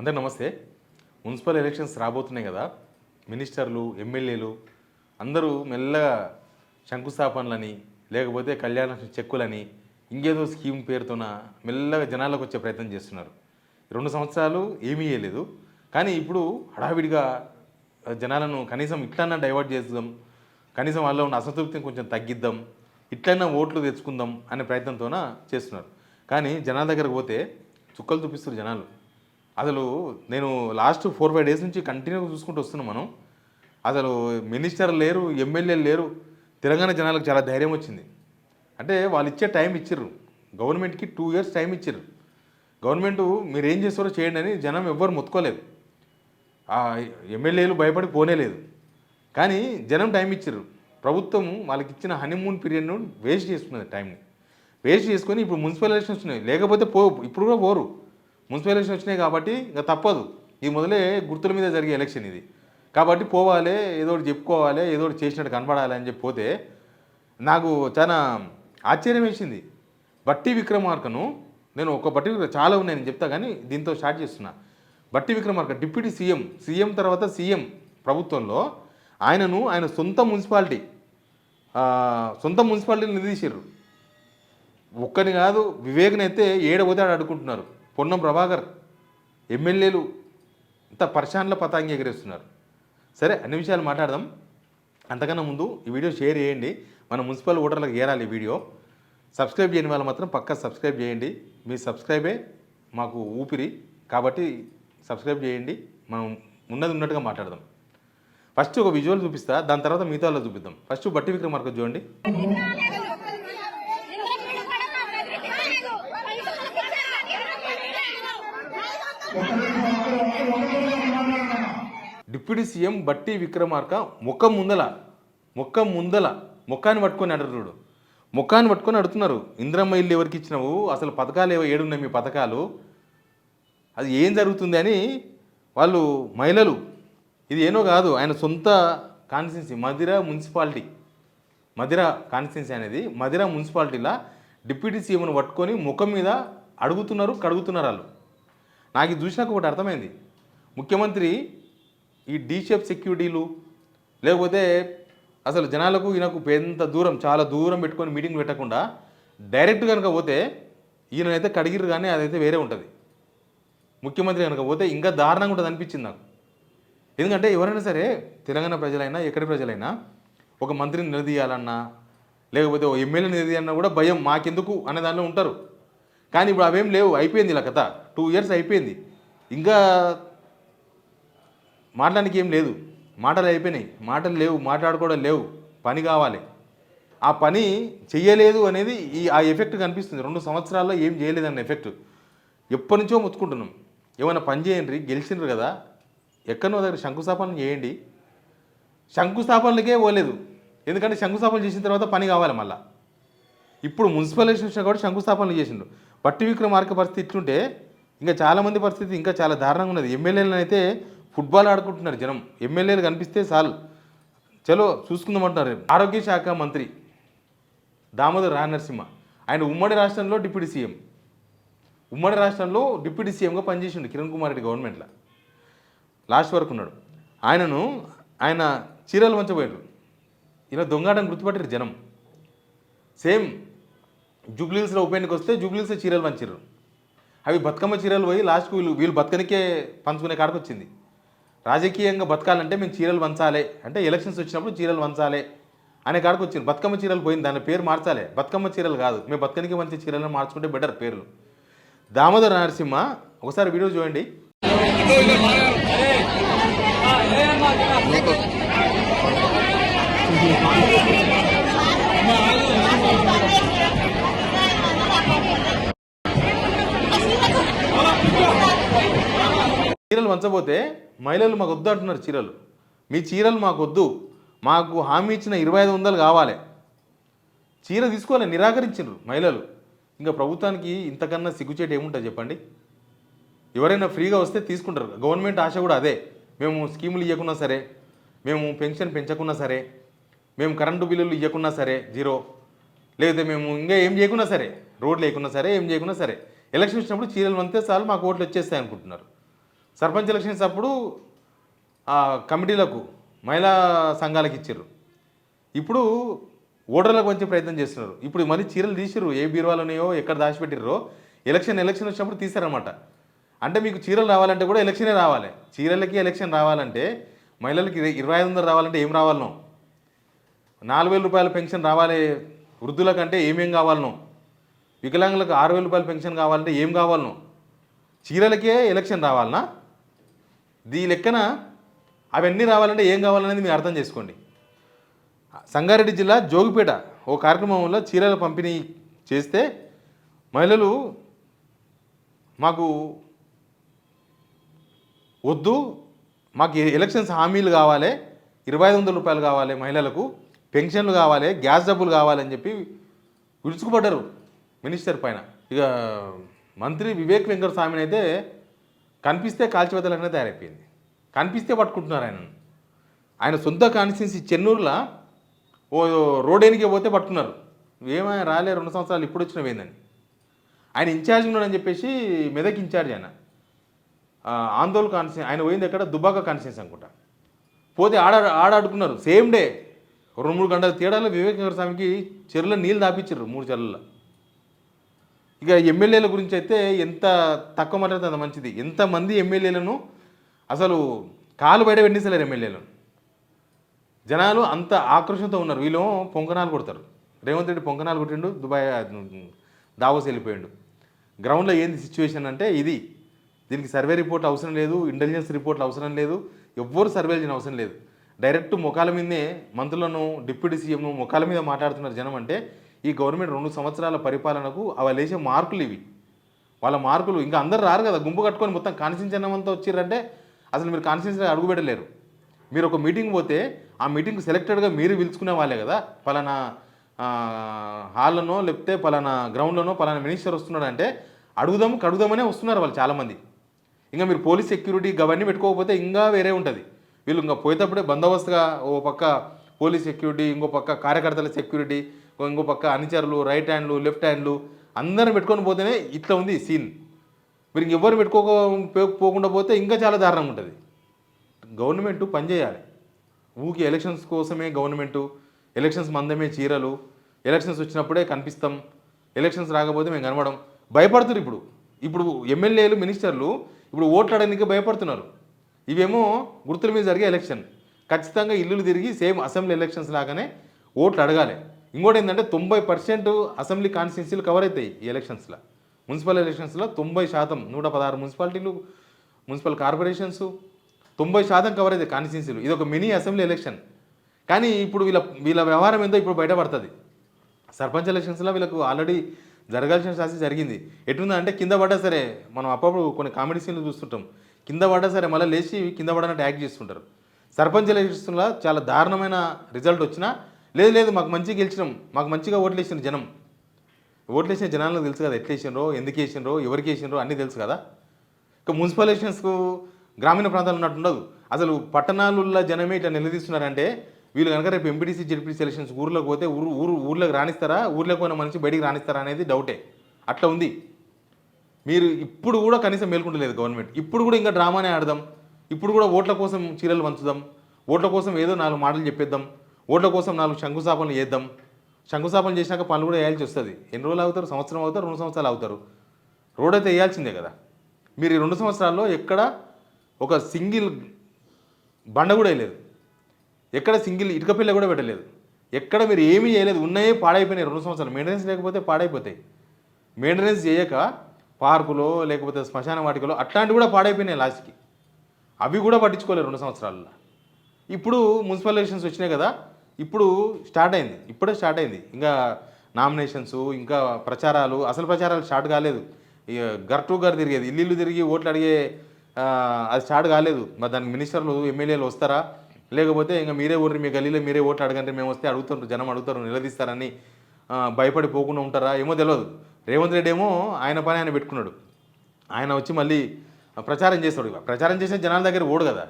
అందరూ నమస్తే. Municipal elections రాబోతున్నాయి కదా. మినిస్టర్లు, ఎమ్మెల్యేలు అందరూ మెల్లగా శంకుస్థాపనలని, లేకపోతే కళ్యాణ చెక్కులని, ఇంకేదో స్కీమ్ పేరుతోన మెల్లగా జనాలకు వచ్చే ప్రయత్నం చేస్తున్నారు. 2 సంవత్సరాలు ఏమీ చేయలేదు. కానీ ఇప్పుడు హడావిడిగా జనాలను కనీసం ఇట్లన్నా డైవర్ట్ చేద్దాం, కనీసం వాళ్ళలో ఉన్న అసంతృప్తిని కొంచెం తగ్గిద్దాం, ఇట్లన్నా ఓట్లు తెచ్చుకుందాం అనే ప్రయత్నంతోన చేస్తున్నారు. కానీ జనాల దగ్గరకు పోతే చుక్కలు చూపిస్తారు జనాలు. అసలు నేను లాస్ట్ 4-5 డేస్ నుంచి కంటిన్యూగా చూసుకుంటూ వస్తున్నాం మనం. అసలు మినిస్టర్ లేరు, ఎమ్మెల్యేలు లేరు. తెలంగాణ జనాలకు చాలా ధైర్యం వచ్చింది. అంటే వాళ్ళు ఇచ్చే టైం ఇచ్చిర్రు. గవర్నమెంట్కి 2 years టైం ఇచ్చిర్రు. గవర్నమెంట్ మీరు ఏం చేస్తారో చేయండి అని జనం ఎవ్వరు మొత్తుకోలేదు. ఎమ్మెల్యేలు భయపడి పోనేలేదు. కానీ జనం టైం ఇచ్చిర్రు. ప్రభుత్వం వాళ్ళకి ఇచ్చిన హనీమూన్ పీరియడ్ను వేస్ట్ చేసుకున్నది. టైంని వేస్ట్ చేసుకొని ఇప్పుడు మున్సిపల్ ఎలక్షన్స్ వచ్చినాయి. లేకపోతే ఇప్పుడు కూడా పోరు. మున్సిపల్ ఎలక్షన్ వచ్చినాయి కాబట్టి ఇంకా తప్పదు. ఈ మొదలే గుర్తుల మీద జరిగే ఎలక్షన్ ఇది కాబట్టి పోవాలి, ఏదో ఒకటి చెప్పుకోవాలి, ఏదో ఒకటి చేసినట్టు కనబడాలి అని చెప్పి పోతే నాకు చాలా ఆశ్చర్యం వేసింది. బట్టి విక్రమార్కను నేను చాలా ఉన్నాయి నేను చెప్తా, కానీ దీంతో స్టార్ట్ చేస్తున్నా. బట్టి విక్రమార్క డిప్యూటీ సీఎం తర్వాత సీఎం ప్రభుత్వంలో ఆయన సొంత మున్సిపాలిటీని నిధీసిర్రు. ఒక్కని కాదు, వివేక్నైతే ఏడబోతే అడుకుంటున్నారు. పొన్నం ప్రభాకర్ ఎమ్మెల్యేలు ఇంత పరిశాన్ల పతాంగి ఎగిరేస్తున్నారు. సరే, అన్ని విషయాలు మాట్లాడదాం. అంతకన్నా ముందు ఈ వీడియో షేర్ చేయండి. మన మున్సిపల్ ఓటర్లకు ఏరాలి ఈ వీడియో. సబ్స్క్రైబ్ చేయని వాళ్ళు మాత్రం పక్కా సబ్స్క్రైబ్ చేయండి. మీ సబ్స్క్రైబే మాకు ఊపిరి కాబట్టి సబ్స్క్రైబ్ చేయండి. మనం ఉన్నట్టుగా మాట్లాడదాం. ఫస్ట్ ఒక విజువల్ చూపిస్తా, దాని తర్వాత మిగతా వాళ్ళు చూపిద్దాం. ఫస్ట్ బట్టి విక్రమార్క చూడండి. డిప్యూటీ సీఎం బట్టి విక్రమార్క ముఖాన్ని పట్టుకొని అడుగుతాడు. ముఖాన్ని పట్టుకొని అడుగుతున్నారు, ఇంద్రమ్మ ఇల్లు ఎవరికి ఇచ్చినావు, అసలు పథకాలు ఏడున్నాయి మీ పథకాలు, అది ఏం జరుగుతుంది అని వాళ్ళు మహిళలు. ఇది ఏనో కాదు, ఆయన సొంత కాన్స్టిట్యున్సీ మధిర కాన్స్టిట్యున్సీ అనేది మధిర మున్సిపాలిటీలో డిప్యూటీ సీఎంను పట్టుకొని ముఖం మీద కడుగుతున్నారు వాళ్ళు. నాకు ఇది చూసినాక ఒకటి అర్థమైంది. ముఖ్యమంత్రి ఈ డీ-షేప్ సెక్యూరిటీలు లేకపోతే అసలు జనాలకు ఈయనకు చాలా దూరం పెట్టుకొని మీటింగ్ పెట్టకుండా డైరెక్ట్ కనుక పోతే ఈయనైతే కడిగిరు, కానీ అదైతే వేరే ఉంటుంది. ముఖ్యమంత్రి కనుక పోతే ఇంకా దారుణంగా ఉంటుంది అనిపించింది నాకు. ఎందుకంటే ఎవరైనా సరే, తెలంగాణ ప్రజలైనా ఎక్కడి ప్రజలైనా ఒక మంత్రిని నిలదీయాలన్నా లేకపోతే ఒక ఎమ్మెల్యేని నిలదీయాలన్నా కూడా భయం, మాకెందుకు అనే దానిలో ఉంటారు. కానీ ఇప్పుడు అవేం లేవు. అయిపోయింది ఇలా కథ. 2 years అయిపోయింది. ఇంకా మాట్లాడడానికి ఏం లేదు. మాటలు అయిపోయినాయి, మాటలు లేవు, మాట్లాడుకోవడం లేవు. పని కావాలి. ఆ పని చెయ్యలేదు అనేది ఆ ఎఫెక్ట్ కనిపిస్తుంది. 2 సంవత్సరాల్లో ఏం చేయలేదన్న ఎఫెక్ట్ ఎప్పటి నుంచో మొత్తుకుంటున్నాం. ఏమైనా పని చేయండి, గెలిచినారు కదా, ఎక్కడో దగ్గర శంకుస్థాపన చేయండి. శంకుస్థాపనలకే పోలేదు. ఎందుకంటే శంకుస్థాపన చేసిన తర్వాత పని కావాలి మళ్ళీ. ఇప్పుడు మున్సిపల్ ఎలక్షన్స్ కూడా శంకుస్థాపనలు చేసిండు. బట్టి విక్రమార్క పరిస్థితి ఇట్లుంటే ఇంకా చాలామంది పరిస్థితి ఇంకా చాలా దారుణంగా ఉన్నది. ఎమ్మెల్యేలను అయితే ఫుట్బాల్ ఆడుకుంటున్నారు జనం. ఎమ్మెల్యేలు కనిపిస్తే చాలు చలో చూసుకుందామంటున్నారు. ఆరోగ్య శాఖ మంత్రి దామోదర్ రాజనరసింహ, ఆయన ఉమ్మడి రాష్ట్రంలో డిప్యూటీ సీఎంగా పనిచేసిండు కిరణ్ కుమార్ రెడ్డి గవర్నమెంట్లో. లాస్ట్ వరకు ఉన్నాడు. ఆయన చీరలు వంచబోయారు. ఇలా దొంగాటం గుర్తుపట్టారు జనం. సేమ్ జూబ్లీహిల్స్లో ఉప ఎన్నిక వస్తే జూబ్లీహిల్స్లో చీరలు పంచారు. అవి బతుకమ్మ చీరలు పోయి లాస్ట్కు వీళ్ళు బతకనికే పంచుకునే కాడికి వచ్చింది. రాజకీయంగా బతకాలంటే మేము చీరలు వంచాలి అంటే ఎలక్షన్స్ వచ్చినప్పుడు చీరలు వంచాలి అనే కాడికి వచ్చింది. బతుకమ్మ చీరలు పోయింది, దాని పేరు మార్చాలి. బతుకమ్మ చీరలు కాదు, మేము బతకనికి మంచి చీరలను మార్చుకుంటే బెటర్ పేర్లు. దామోదర్ నరసింహ ఒకసారి వీడియో చూడండి. చీరలు వంచబోతే మహిళలు మాకు వద్దు అంటున్నారు. మీ చీరలు మాకు వద్దు, మాకు హామీ ఇచ్చిన 2500 కావాలి. చీర తీసుకోవాలి నిరాకరించారు మహిళలు. ఇంకా ప్రభుత్వానికి ఇంతకన్నా సిగ్గుచేటు ఏముంటుంది చెప్పండి. ఎవరైనా ఫ్రీగా వస్తే తీసుకుంటారు. గవర్నమెంట్ ఆశ కూడా అదే. మేము స్కీములు ఇవ్వకున్నా సరే, మేము పెన్షన్ పెంచకున్నా సరే, మేము కరెంటు బిల్లులు ఇవ్వకున్నా సరే 0, లేకపోతే మేము ఇంకా ఏం చేయకున్నా సరే, రోడ్లు వేయకున్నా సరే, ఏం చేయకున్నా సరే, ఎలక్షన్ వచ్చినప్పుడు చీరలు వంతే చాలు మాకు ఓట్లు వచ్చేస్తాయి అనుకుంటున్నారు. సర్పంచ్ ఎలక్షన్స్ అప్పుడు ఆ కమిటీలకు మహిళా సంఘాలకు ఇచ్చారు. ఇప్పుడు ఓటర్లకు వచ్చే ప్రయత్నం చేస్తున్నారు. ఇప్పుడు మళ్ళీ చీరలు తీసిర్రు, ఏ బీరువాలోనేయో ఎక్కడ దాచిపెట్టిర్రో ఎలక్షన్ వచ్చినప్పుడు తీశారనమాట. అంటే మీకు చీరలు రావాలంటే కూడా ఎలక్షనే రావాలి. చీరలకి ఎలక్షన్ రావాలంటే మహిళలకి 2500 రావాలంటే ఏం రావాలనో, 4000 రూపాయల పెన్షన్ రావాలి వృద్ధులకంటే ఏమేం కావాలనో, వికలాంగులకు 6000 రూపాయల పెన్షన్ కావాలంటే ఏం కావాలనో, చీరలకే ఎలక్షన్ రావాలనా? దీ లెక్కన అవన్నీ రావాలంటే ఏం కావాలనేది మీరు అర్థం చేసుకోండి. సంగారెడ్డి జిల్లా జోగిపేట ఓ కార్యక్రమంలో చీరల పంపిణీ చేస్తే మహిళలు మాకు వద్దు, మాకు ఎలక్షన్స్ హామీలు కావాలి, 2500 రూపాయలు కావాలి, మహిళలకు పెన్షన్లు కావాలి, గ్యాస్ డబ్బులు కావాలని చెప్పి విరుచుకుపడ్డారు మినిస్టర్ పైన. ఇక మంత్రి వివేక్ వెంకటస్వామిని అయితే కనిపిస్తే కాల్చివేతలనే తయారైపోయింది. కనిపిస్తే పట్టుకుంటున్నారు ఆయన సొంత కాన్స్టిట్యున్సీ చెన్నూరులో ఓ రోడేనికి పోతే పట్టుకున్నారు. ఏమైనా రాలే 2 సంవత్సరాలు ఇప్పుడు వచ్చినవేందని. ఆయన ఇన్ఛార్జ్ ఉన్నాడని చెప్పేసి మెదక్ ఇన్ఛార్జ్ ఆయన ఆందోళన కాన్స్టిట్యూన్సీ ఆయన పోయింది ఎక్కడ దుబ్బాక కాన్స్టిట్యూన్సీ అనుకుంటా. పోతే ఆడాడుకున్నారు సేమ్ డే 2-3 గంటల తేడాలో వివేక్ వెంకటస్వామికి చెరువులో నీళ్ళు దాపించారు 3 చెరువుల్లో. ఇక ఎమ్మెల్యేల గురించి అయితే ఎంత తక్కువ మాట్లాడితే అంత మంచిది. ఎంతమంది ఎమ్మెల్యేలను అసలు కాలు బయట పెట్టిస్తలేరు ఎమ్మెల్యేలను. జనాలు అంత ఆకర్షణతో ఉన్నారు. వీళ్ళు పొంకనాలు కొడతారు. రేవంత్ రెడ్డి పొంకనాలు కొట్టిండు, దుబాయ్ దావోస్ వెళ్ళిపోయాడు. గ్రౌండ్లో ఏంది సిచ్యువేషన్ అంటే ఇది. దీనికి సర్వే రిపోర్ట్ అవసరం లేదు, ఇంటెలిజెన్స్ రిపోర్ట్లు అవసరం లేదు, ఎవ్వరు సర్వేలు చేయడం అవసరం లేదు. డైరెక్ట్ ముఖాల మీదనే మంత్రులను డిప్యూటీ సీఎంను ముఖాల మీద మాట్లాడుతున్నారు జనం. అంటే ఈ గవర్నమెంట్ 2 సంవత్సరాల పరిపాలనకు వాళ్ళు వేసే మార్కులు ఇవి. వాళ్ళ మార్కులు ఇంకా అందరు రారు కదా, గుంపు కట్టుకొని మొత్తం కాన్స్టిట్యూన్సీ అన్నంతా వచ్చారంటే అసలు మీరు కాన్స్టిట్యూన్సీ అడుగు పెట్టలేరు. మీరు ఒక మీటింగ్ పోతే ఆ మీటింగ్ సెలెక్టెడ్గా మీరు పిలుచుకునే వాళ్ళే కదా. పలానా హాల్లోనో లేకపోతే పలానా గ్రౌండ్లోనో పలానా మినిస్టర్ వస్తున్నాడు అంటే కడుగుదామనే వస్తున్నారు వాళ్ళు చాలామంది. ఇంకా మీరు పోలీస్ సెక్యూరిటీ అవన్నీ పెట్టుకోకపోతే ఇంకా వేరే ఉంటుంది. వీళ్ళు ఇంకా పోయేటప్పుడే బందోబస్తుగా ఓ పక్క పోలీస్ సెక్యూరిటీ, ఇంకో పక్క కార్యకర్తల సెక్యూరిటీ, ఇంకో పక్క అనుచరులు, రైట్ హ్యాండ్లు, లెఫ్ట్ హ్యాండ్లు అందరం పెట్టుకొని పోతేనే ఇట్లా ఉంది సీన్. మీరు ఇంకెవ్వరు పోకుండా పోతే ఇంకా చాలా దారుణంగా ఉంటుంది. గవర్నమెంట్ పనిచేయాలి. ఊకి ఎలక్షన్స్ కోసమే గవర్నమెంటు, ఎలక్షన్స్ మందమే చీరలు, ఎలక్షన్స్ వచ్చినప్పుడే కనిపిస్తాం, ఎలక్షన్స్ రాకపోతే మేము కనబడం భయపడుతున్నారు. ఇప్పుడు ఎమ్మెల్యేలు మినిస్టర్లు ఇప్పుడు ఓట్లు అడగడానికి భయపడుతున్నారు. ఇవేమో గుర్తుల మీద జరిగే ఎలక్షన్, ఖచ్చితంగా ఇల్లులు తిరిగి సేమ్ అసెంబ్లీ ఎలక్షన్స్ లాగానే ఓట్లు అడగాలి. ఇంకోటి ఏంటంటే 90% అసెంబ్లీ కాన్స్టిట్యున్సీలు కవర్ అవుతాయి ఈ ఎలక్షన్స్లో. మున్సిపల్ ఎలక్షన్స్లో 90%, 116 మున్సిపాలిటీలు, మున్సిపల్ కార్పొరేషన్స్ 90% కవర్ అవుతాయి కాన్స్టిట్యున్సీలు. ఇది ఒక మినీ అసెంబ్లీ ఎలక్షన్. కానీ ఇప్పుడు వీళ్ళ వ్యవహారం ఏందో ఇప్పుడు బయటపడుతుంది. సర్పంచ్ ఎలక్షన్స్లో వీళ్ళకు ఆల్రెడీ జరగాల్సిన శాస్త్రి జరిగింది. ఎటుందంటే కింద పడ్డా సరే, మనం అప్పుడప్పుడు కొన్ని కామెడీ సీన్లు చూస్తుంటాం, కింద పడ్డా సరే మళ్ళీ లేచి కింద పడనట్టు యాక్ట్ చేస్తుంటారు. సర్పంచ్ ఎలక్షన్స్లో చాలా దారుణమైన రిజల్ట్ వచ్చినా లేదు మాకు మంచిగా గెలిచినాం, మాకు మంచిగా ఓట్లు వేసిన జనం, ఓట్లు వేసిన జనాలకు తెలుసు కదా, ఎట్లా వేసినరో, ఎందుకు వేసినరో, ఎవరికి వేసినరో అన్నీ తెలుసు కదా. ఇక మున్సిపల్ ఎలక్షన్స్కు గ్రామీణ ప్రాంతాలు ఉన్నట్టు ఉండదు. అసలు పట్టణాలలో జనమే ఇట్లా నిలదీస్తున్నారంటే వీళ్ళు కనుక రేపు ఎంపీటీసీ జెడ్పీటీసీ ఎలక్షన్స్ ఊర్లోకి పోతే ఊర్లోకి రాణిస్తారా, ఊర్లోకి పోయిన మనిషి బయటికి రాణిస్తారా అనేది డౌటే. అట్లా ఉంది. మీరు ఇప్పుడు కూడా కనీసం మేల్కుంటలేదు గవర్నమెంట్. ఇప్పుడు కూడా ఇంకా డ్రామానే ఆడదాం, ఇప్పుడు కూడా ఓట్ల కోసం చీరలు పంచుదాం, ఓట్ల కోసం ఏదో 4 మాటలు చెప్పేద్దాం, ఓట్ల కోసం 4 శంకుస్థాపనలు చేద్దాం. శంకుస్థాపన చేసినాక పనులు కూడా వేయాల్సి వస్తుంది. ఎన్ని రోజులు అవుతారు? సంవత్సరం అవుతారు, 2 సంవత్సరాలు అవుతారు. రోడ్ అయితే వేయాల్సిందే కదా. మీరు ఈ 2 సంవత్సరాల్లో ఎక్కడ ఒక సింగిల్ బండ కూడా వేయలేదు, ఎక్కడ సింగిల్ ఇటుక పిల్ల కూడా పెట్టలేదు, ఎక్కడ మీరు ఏమీ చేయలేదు. ఉన్నాయే పాడైపోయినాయి 2 సంవత్సరాలు. మెయింటెనెన్స్ లేకపోతే పాడైపోతాయి. మెయింటెనెన్స్ చేయక పార్కులో లేకపోతే శ్మశాన వాటికలో అట్లాంటివి కూడా పాడైపోయినాయి లాస్ట్కి. అవి కూడా పట్టించుకోలేదు 2 సంవత్సరాల్లో. ఇప్పుడు మున్సిపల్ ఎలక్షన్స్ వచ్చినాయి కదా, ఇప్పుడు ఇప్పుడే స్టార్ట్ అయింది. ఇంకా నామినేషన్స్, ఇంకా ప్రచారాలు, అసలు ప్రచారాలు స్టార్ట్ కాలేదు. ఇక గర్ టు గర్ తిరిగేది, ఇల్లు తిరిగి ఓట్లు అడిగే అది స్టార్ట్ కాలేదు. మరి దానికి మినిస్టర్లు ఎమ్మెల్యేలు వస్తారా, లేకపోతే ఇంకా మీరే ఊరి మీ గల్లీలో మీరే ఓట్లు అడగంటే మేము వస్తే అడుగుతారు, జనం అడుగుతారు, నిలదీస్తారని భయపడిపోకుండా ఉంటారా ఏమో తెలియదు. రేవంత్ రెడ్డి ఏమో ఆయన పని ఆయన పెట్టుకున్నాడు. ఆయన వచ్చి మళ్ళీ ప్రచారం చేస్తాడు. ప్రచారం చేసే జనాల దగ్గర ఓడు కదా,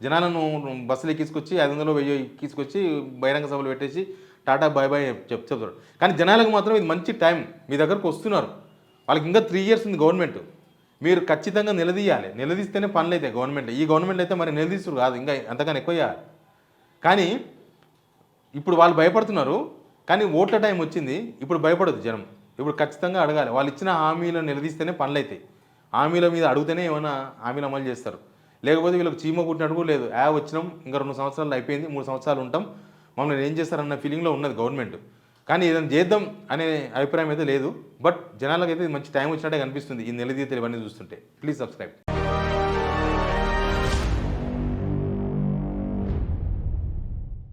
జనాలను బస్సులు ఎక్కించుకొచ్చి 500 1000 ఎక్కించుకొచ్చి బహిరంగ సభలు పెట్టేసి టాటా బాయ్ బాయ్ చెప్తాడు. కానీ జనాలకు మాత్రం ఇది మంచి టైం, మీ దగ్గరకు వస్తున్నారు. వాళ్ళకి ఇంకా 3 years ఉంది గవర్నమెంట్. మీరు ఖచ్చితంగా నిలదీయాలి. నిలదీస్తేనే పనులు అయితే గవర్నమెంట్. ఈ గవర్నమెంట్ అయితే మరి నిలదీస్తురు కాదు, ఇంకా అంతకన్నా ఎక్కువ చేయాలి. కానీ ఇప్పుడు వాళ్ళు భయపడుతున్నారు, కానీ ఓట్ల టైం వచ్చింది, ఇప్పుడు భయపడదు జనం. ఇప్పుడు ఖచ్చితంగా అడగాలి. వాళ్ళు ఇచ్చిన హామీలను నిలదీస్తేనే పనులు అవుతాయి. హామీల మీద అడిగితేనే ఏమైనా హామీలు అమలు చేస్తారు. లేకపోతే వీళ్ళకి చీమ కుట్టినట్టు కూడా లేదు. వచ్చినాం ఇంకా 2 సంవత్సరాలు అయిపోయింది, 3 సంవత్సరాలు ఉంటాం, మమ్మల్ని ఏం చేస్తారన్న ఫీలింగ్లో ఉన్నది గవర్నమెంట్. కానీ ఏదైనా చేద్దాం అనే అభిప్రాయం అయితే లేదు. బట్ జనాలకైతే మంచి టైం వచ్చినట్టే కనిపిస్తుంది ఈ నిలదీతలు ఇవన్నీ చూస్తుంటే. Please subscribe.